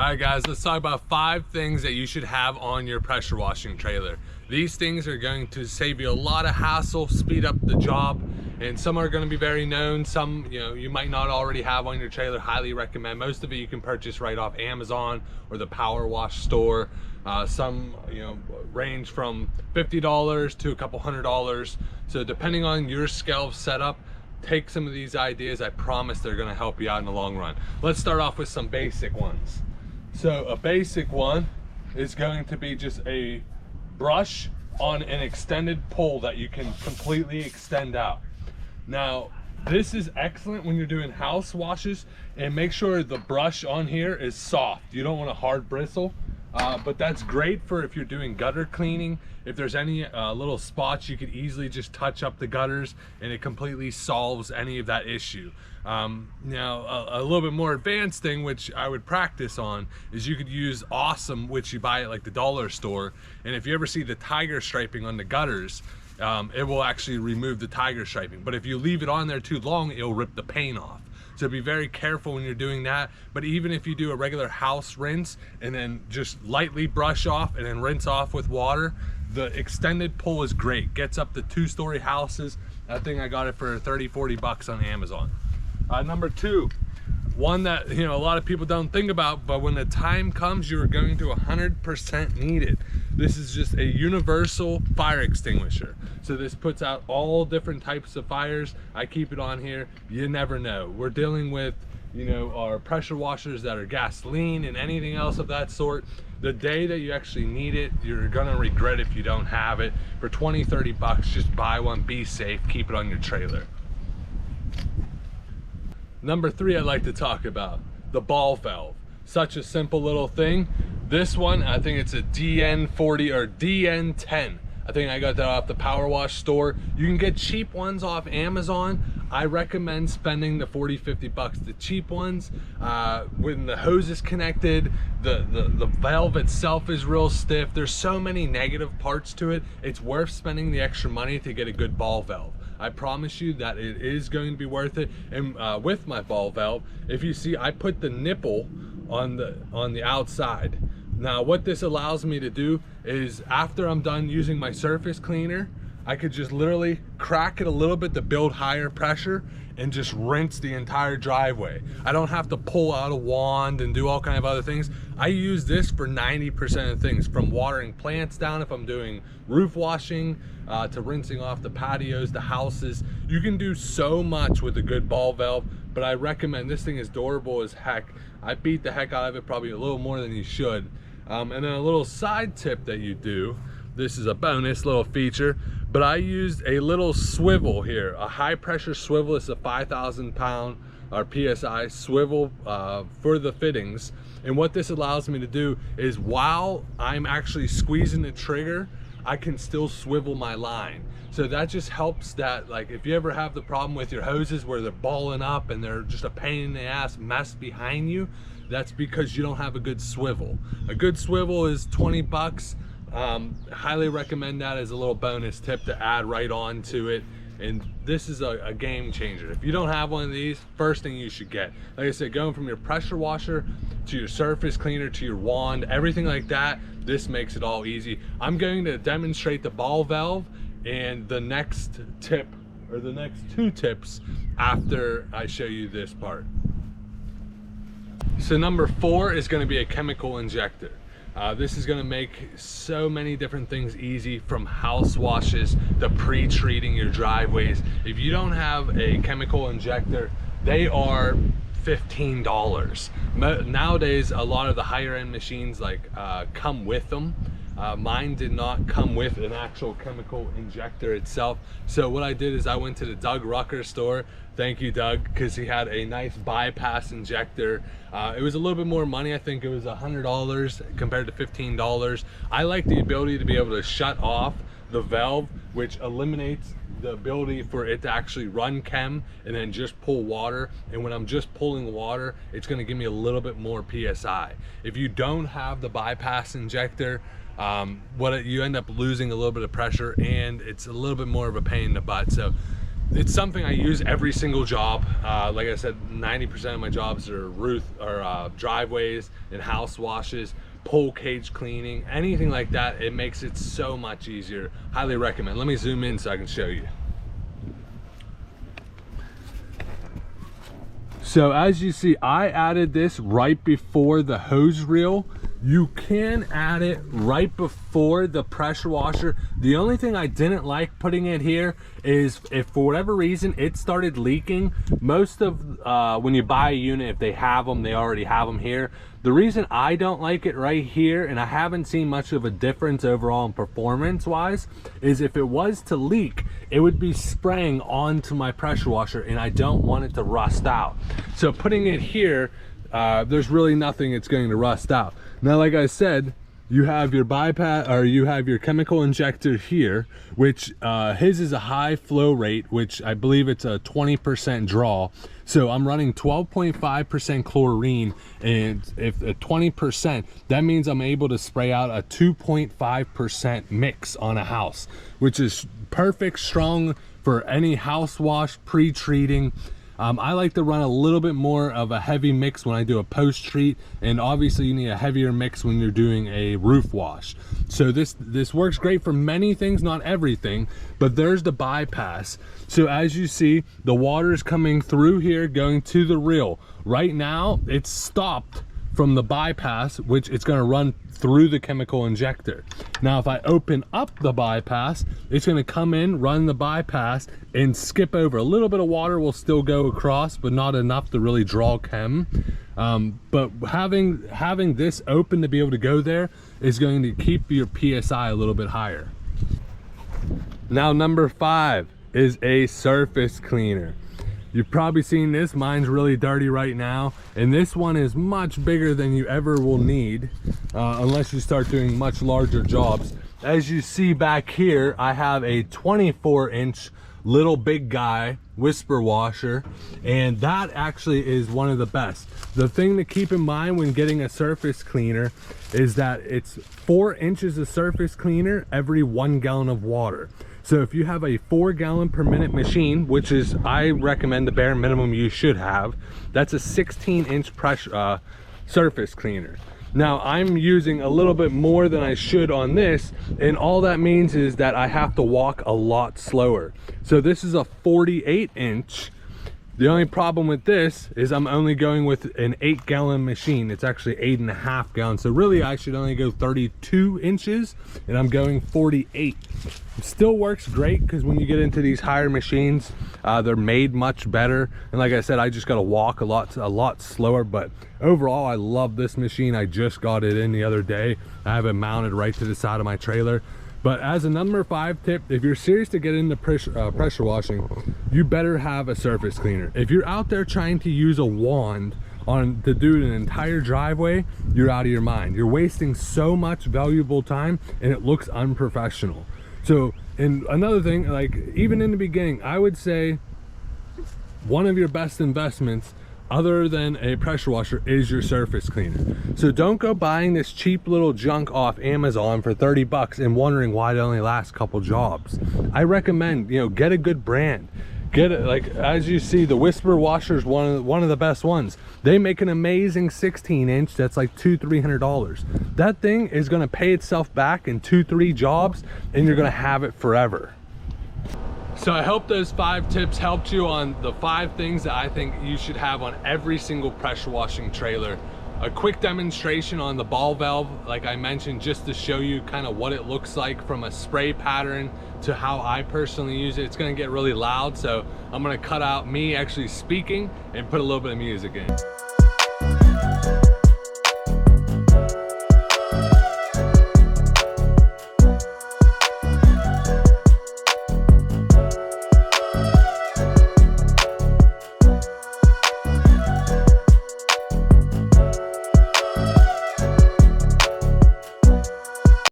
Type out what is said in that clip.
Alright guys, let's talk about 5 things that you should have on your pressure washing trailer. These things are going to save you a lot of hassle, speed up the job, and some are going to be very known. Some you might not already have on your trailer. Highly recommend. Most of it you can purchase right off Amazon or the Power Wash store. Some range from $50 to a couple $100. So depending on your scale setup, take some of these ideas. I promise they're going to help you out in the long run. Let's start off with some basic ones. So a basic one is going to be just a brush on an extended pull that you can completely extend out. Now this is excellent when you're doing house washes, and make sure the brush on here is soft. You don't want a hard bristle, but that's great for if you're doing gutter cleaning. If there's any little spots, you could easily just touch up the gutters and it completely solves any of that issue. Now a little bit more advanced thing which I would practice on is you could use Awesome, which you buy at like the dollar store, and if you ever see the tiger striping on the gutters, it will actually remove the tiger striping. But if you leave it on there too long, it'll rip the paint off. So be very careful when you're doing that. But even if you do a regular house rinse and then just lightly brush off and then rinse off with water, the extended pull is great. Gets up to 2-story houses. That thing, I got it for 30-40 bucks on Amazon. Number 2, one that a lot of people don't think about, but when the time comes, you're going to 100% need it. This is just a universal fire extinguisher. So this puts out all different types of fires. I keep it on here. You never know. We're dealing with our pressure washers that are gasoline and anything else of that sort. The day that you actually need it, you're gonna regret if you don't have it. For 20-30 bucks, just buy one, be safe, keep it on your trailer. Number 3 I'd like to talk about, the ball valve. Such a simple little thing. This one, I think it's a DN40 or DN10. I think I got that off the Power Wash store. You can get cheap ones off Amazon. I recommend spending the 40-50 bucks. The cheap ones, when the hose is connected, the valve itself is real stiff. There's so many negative parts to it. It's worth spending the extra money to get a good ball valve. I promise you that it is going to be worth it. And with my ball valve, if you see, I put the nipple on the outside. Now what this allows me to do is, after I'm done using my surface cleaner, I could just literally crack it a little bit to build higher pressure and just rinse the entire driveway. I don't have to pull out a wand and do all kind of other things. I use this for 90% of things, from watering plants down if I'm doing roof washing, to rinsing off the patios, the houses. You can do so much with a good ball valve, but I recommend, this thing is durable as heck. I beat the heck out of it, probably a little more than you should. And then a little side tip that you do, this is a bonus little feature, but I used a little swivel here, a high pressure swivel. It's a 5,000 pound or PSI swivel for the fittings. And what this allows me to do is, while I'm actually squeezing the trigger, I can still swivel my line. So that just helps that, like, if you ever have the problem with your hoses where they're balling up and they're just a pain in the ass mess behind you, that's because you don't have a good swivel. A good swivel is 20 bucks. Highly recommend that as a little bonus tip to add right on to it. And this is a game changer. If you don't have one of these, first thing you should get. Like I said, going from your pressure washer to your surface cleaner to your wand, everything like that, this makes it all easy. I'm going to demonstrate the ball valve and the next tip, or the next 2 tips, after I show you this part. So number 4 is going to be a chemical injector. This is going to make so many different things easy, from house washes to pre-treating your driveways. If you don't have a chemical injector, they are $15. Nowadays, a lot of the higher end machines come with them. Mine did not come with an actual chemical injector itself. So what I did is I went to the Doug Rucker store. Thank you, Doug, because he had a nice bypass injector. It was a little bit more money. I think it was $100 compared to $15. I like the ability to be able to shut off the valve, which eliminates the ability for it to actually run chem and then just pull water. And when I'm just pulling water, it's going to give me a little bit more PSI. If you don't have the bypass injector, you end up losing a little bit of pressure, and it's a little bit more of a pain in the butt. So it's something I use every single job. Like I said, 90% of my jobs are roof or driveways and house washes, pole cage cleaning, anything like that. It makes it so much easier. Highly recommend. Let me zoom in so I can show you. So as you see, I added this right before the hose reel. You can add it right before the pressure washer. The only thing I didn't like putting it here is if for whatever reason it started leaking. Most of when you buy a unit, if they have them, they already have them here. The reason I don't like it right here, and I haven't seen much of a difference overall in performance wise, is if it was to leak, it would be spraying onto my pressure washer, and I don't want it to rust out. So putting it here, there's really nothing it's going to rust out. Now, like I said, you have your bypass, or you have your chemical injector here, which his is a high flow rate, which I believe it's a 20% draw. So I'm running 12.5% chlorine, and if 20%, that means I'm able to spray out a 2.5% mix on a house, which is perfect, strong for any house wash, pre-treating. I like to run a little bit more of a heavy mix when I do a post treat, and obviously you need a heavier mix when you're doing a roof wash. So this works great for many things, not everything, but there's the bypass. So as you see, the water is coming through here, going to the reel. Right now it's stopped from the bypass, which it's going to run through the chemical injector. Now if I open up the bypass, it's going to come in, run the bypass, and skip over. A little bit of water will still go across, but not enough to really draw chem. But having this open to be able to go there is going to keep your PSI a little bit higher. Now number 5 is a surface cleaner. You've probably seen this. Mine's really dirty right now, and this one is much bigger than you ever will need unless you start doing much larger jobs. As you see back here, I have a 24-inch little big guy whisper washer, and that actually is one of the best. The thing to keep in mind when getting a surface cleaner is that it's 4 inches of surface cleaner every 1 gallon of water. So if you have a 4 gallon per minute machine, which is, I recommend the bare minimum you should have, that's a 16-inch pressure surface cleaner. Now I'm using a little bit more than I should on this, and all that means is that I have to walk a lot slower. So this is a 48-inch. The only problem with this is I'm only going with an 8 gallon machine. It's actually 8.5 gallons. So really I should only go 32 inches, and I'm going 48. It still works great because when you get into these higher machines, they're made much better. And like I said, I just got to walk a lot slower. But overall, I love this machine. I just got it in the other day. I have it mounted right to the side of my trailer. But as a number 5 tip, if you're serious to get into pressure washing, you better have a surface cleaner. If you're out there trying to use a wand to do an entire driveway, you're out of your mind. You're wasting so much valuable time, and it looks unprofessional. So, and another thing, like even in the beginning, I would say one of your best investments other than a pressure washer is your surface cleaner. So don't go buying this cheap little junk off Amazon for 30 bucks and wondering why it only lasts a couple jobs. I recommend, get a good brand. Get it, like as you see, the Whisper washer is one of the best ones. They make an amazing 16-inch that's like $200–300. That thing is going to pay itself back in 2–3 jobs, and you're going to have it forever. So I hope those 5 tips helped you on the 5 things that I think you should have on every single pressure washing trailer. A quick demonstration on the ball valve, like I mentioned, just to show you kind of what it looks like from a spray pattern to how I personally use it. It's going to get really loud, so I'm going to cut out me actually speaking and put a little bit of music in.